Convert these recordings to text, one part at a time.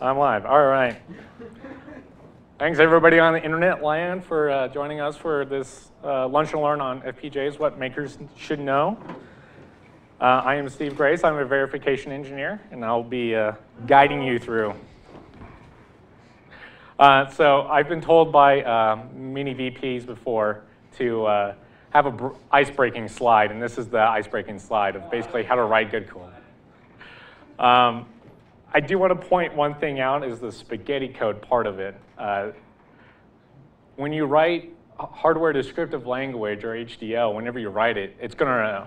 I'm live. All right. Thanks everybody on the internet land for joining us for this lunch and learn on FPGAs, what makers should know. I am Steve Grace. I'm a verification engineer, and I'll be guiding you through. So I've been told by many VPs before to have an ice-breaking slide, and this is the ice-breaking slide of basically how to write good code. I do want to point one thing out is the spaghetti code part of it. When you write hardware descriptive language or HDL, whenever you write it, it's gonna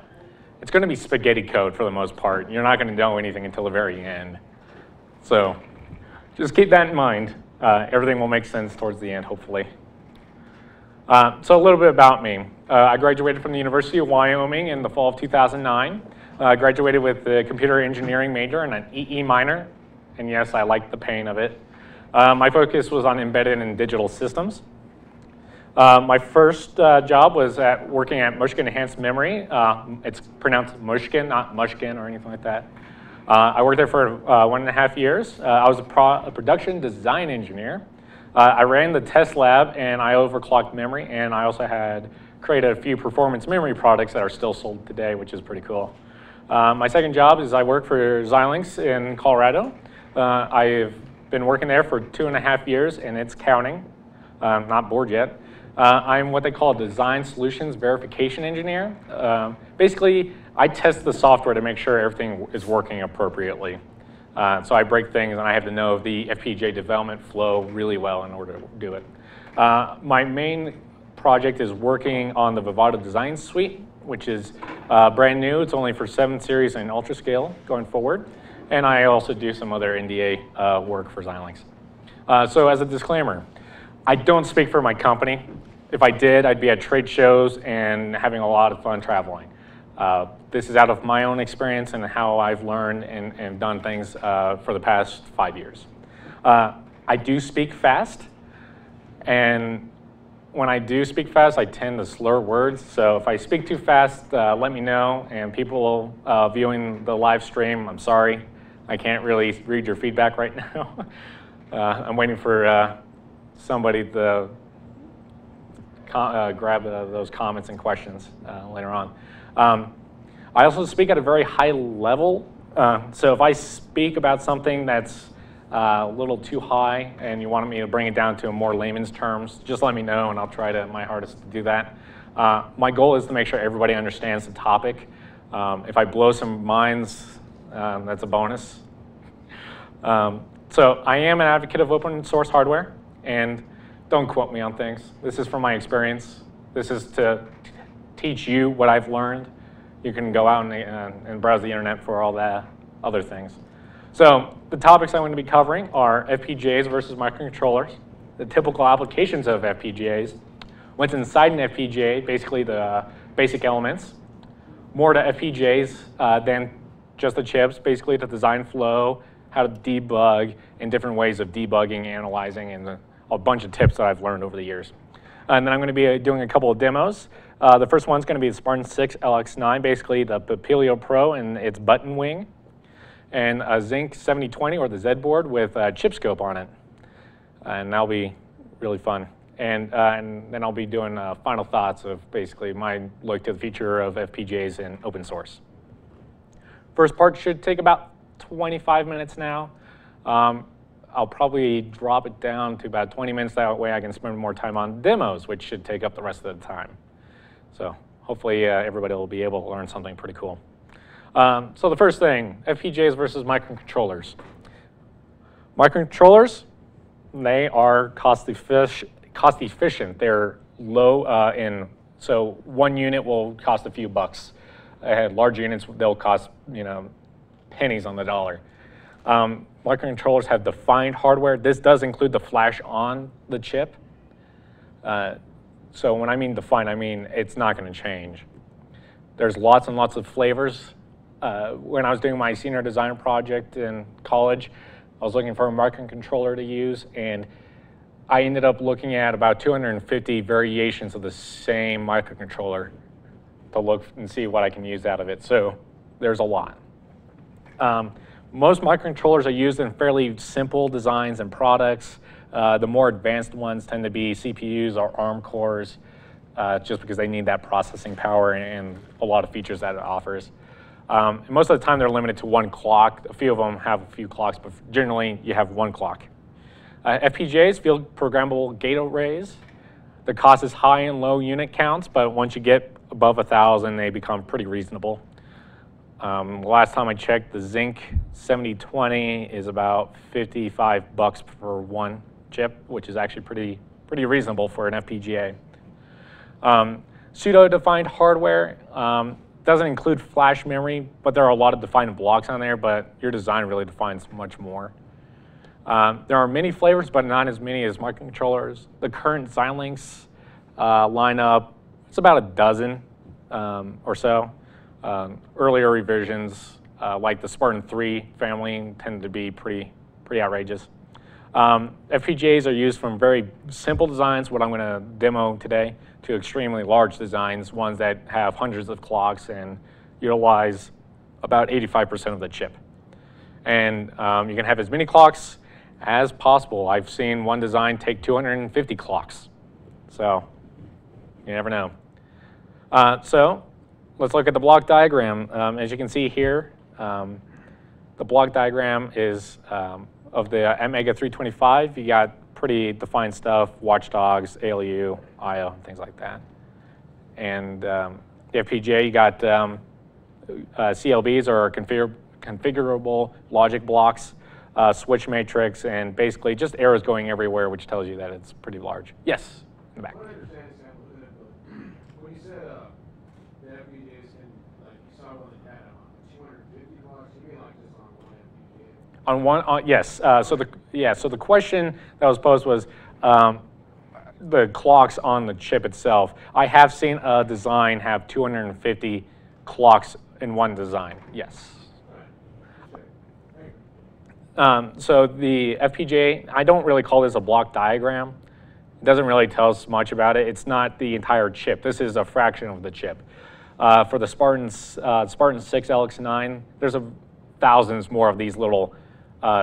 be spaghetti code for the most part. You're not gonna know anything until the very end. So just keep that in mind. Everything will make sense towards the end, hopefully. So a little bit about me. I graduated from the University of Wyoming in the fall of 2009. I graduated with a computer engineering major and an EE minor. And yes, I liked the pain of it. My focus was on embedded and digital systems. My first job was working at Mushkin Enhanced Memory. It's pronounced Mushkin, not Mushkin or anything like that. I worked there for 1.5 years. I was a production design engineer. I ran the test lab, and I overclocked memory, and I also had created a few performance memory products that are still sold today, which is pretty cool. My second job is I work for Xilinx in Colorado. I've been working there for 2.5 years, and it's counting. I'm not bored yet. I'm what they call a design solutions verification engineer. Basically, I test the software to make sure everything is working appropriately. So I break things, and I have to know the FPGA development flow really well in order to do it. My main project is working on the Vivado Design Suite, which is brand new. It's only for 7 series and UltraScale going forward. And I also do some other NDA work for Xilinx. So as a disclaimer, I don't speak for my company. If I did, I'd be at trade shows and having a lot of fun traveling. This is out of my own experience and how I've learned and done things for the past 5 years. I do speak fast, and when I do speak fast, I tend to slur words. So if I speak too fast, let me know. And people viewing the live stream, I'm sorry. I can't really read your feedback right now. I'm waiting for somebody to grab those comments and questions later on. I also speak at a very high level. So if I speak about something that's a little too high and you want me to bring it down to a more layman's terms, just let me know and I'll try my hardest to do that. My goal is to make sure everybody understands the topic. If I blow some minds, that's a bonus. So I am an advocate of open source hardware, and don't quote me on things. This is from my experience. This is to teach you what I've learned. You can go out and browse the internet for all the other things. So the topics I'm going to be covering are FPGAs versus microcontrollers, the typical applications of FPGAs, what's inside an FPGA, basically the basic elements, more to FPGAs than just the chips, basically the design flow, how to debug, and different ways of debugging, analyzing, and a bunch of tips that I've learned over the years. And then I'm going to be doing a couple of demos. The first one's going to be the Spartan 6 LX9, basically the Papilio Pro and its button wing, and a Zinc 7020 or the Z board with a chip scope on it. And that'll be really fun. And then I'll be doing final thoughts of basically my look to the future of FPGAs in open source. First part should take about 25 minutes now. I'll probably drop it down to about 20 minutes. That way I can spend more time on demos, which should take up the rest of the time. So hopefully everybody will be able to learn something pretty cool. So the first thing, FPGAs versus microcontrollers. Microcontrollers, they are cost efficient. They're low so one unit will cost a few bucks. Large units, they'll cost, pennies on the dollar. Microcontrollers have defined hardware. This does include the flash on the chip. So when I mean defined, I mean it's not going to change. There's lots and lots of flavors. When I was doing my senior design project in college, I was looking for a microcontroller to use, and I ended up looking at about 250 variations of the same microcontroller to look and see what I can use out of it. So there's a lot. Most microcontrollers are used in fairly simple designs and products. The more advanced ones tend to be CPUs or ARM cores, just because they need that processing power and a lot of features that it offers. And most of the time, they're limited to one clock. A few of them have a few clocks, but generally, you have one clock. FPGAs, field programmable gate arrays. The cost is high and low unit counts, but once you get above 1,000, they become pretty reasonable. Last time I checked, the Zinc 7020 is about $55 for one chip, which is actually pretty reasonable for an FPGA. Pseudo-defined hardware doesn't include flash memory, but there are a lot of defined blocks on there, but your design really defines much more. There are many flavors, but not as many as microcontrollers. The current Xilinx lineup, it's about a dozen or so. Earlier revisions, like the Spartan 3 family, tend to be pretty outrageous. FPGAs are used from very simple designs, what I'm going to demo today, to extremely large designs, ones that have hundreds of clocks and utilize about 85% of the chip. And you can have as many clocks as possible. I've seen one design take 250 clocks. So you never know. So let's look at the block diagram. As you can see here, the block diagram is of the Mega 325. You got pretty defined stuff, watchdogs, ALU, IO, things like that. And the FPGA, you got CLBs, or configurable logic blocks, switch matrix, and basically just arrows going everywhere, which tells you that it's pretty large. Yes, in the back. I don't understand example of it, but when you said the FPGAs can, like you saw one that had 250 blocks, you mean like just on one FPGA? On one, yes. So the question that was posed was the clocks on the chip itself. I have seen a design have 250 clocks in one design. Yes. So the FPGA, I don't really call this a block diagram. It doesn't really tell us much about it. It's not the entire chip. This is a fraction of the chip. For the Spartan 6 LX9, there's thousands more of these little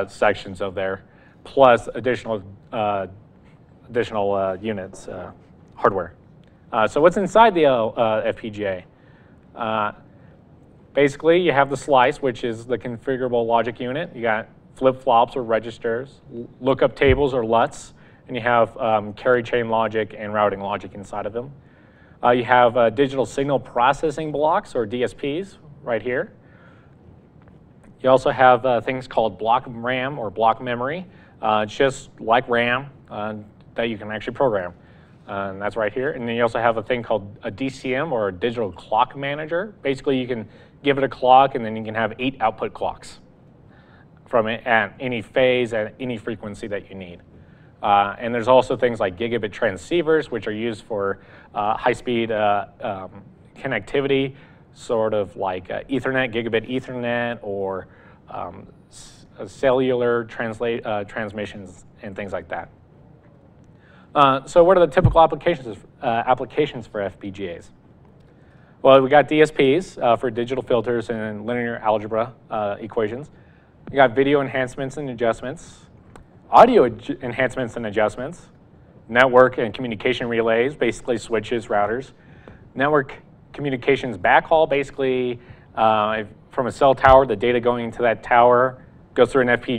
sections of there, plus additional units, hardware. So what's inside the FPGA? Basically, you have the slice, which is the configurable logic unit. You got flip-flops or registers, lookup tables or LUTs, and you have carry chain logic and routing logic inside of them. You have digital signal processing blocks, or DSPs, right here. You also have things called block RAM or block memory. It's just like RAM that you can actually program. And that's right here. And then you also have a thing called a DCM, or a digital clock manager. Basically, you can give it a clock, and then you can have 8 output clocks from it at any phase, at any frequency that you need. And there's also things like gigabit transceivers, which are used for high-speed connectivity, sort of like Ethernet, gigabit Ethernet, or cellular transmissions and things like that. So what are the typical applications for FPGAs? Well, we got DSPs for digital filters and linear algebra equations. We got video enhancements and adjustments, audio enhancements and adjustments, network and communication relays, basically switches, routers, network communications backhaul, basically from a cell tower, the data going into that tower goes through an FPGA.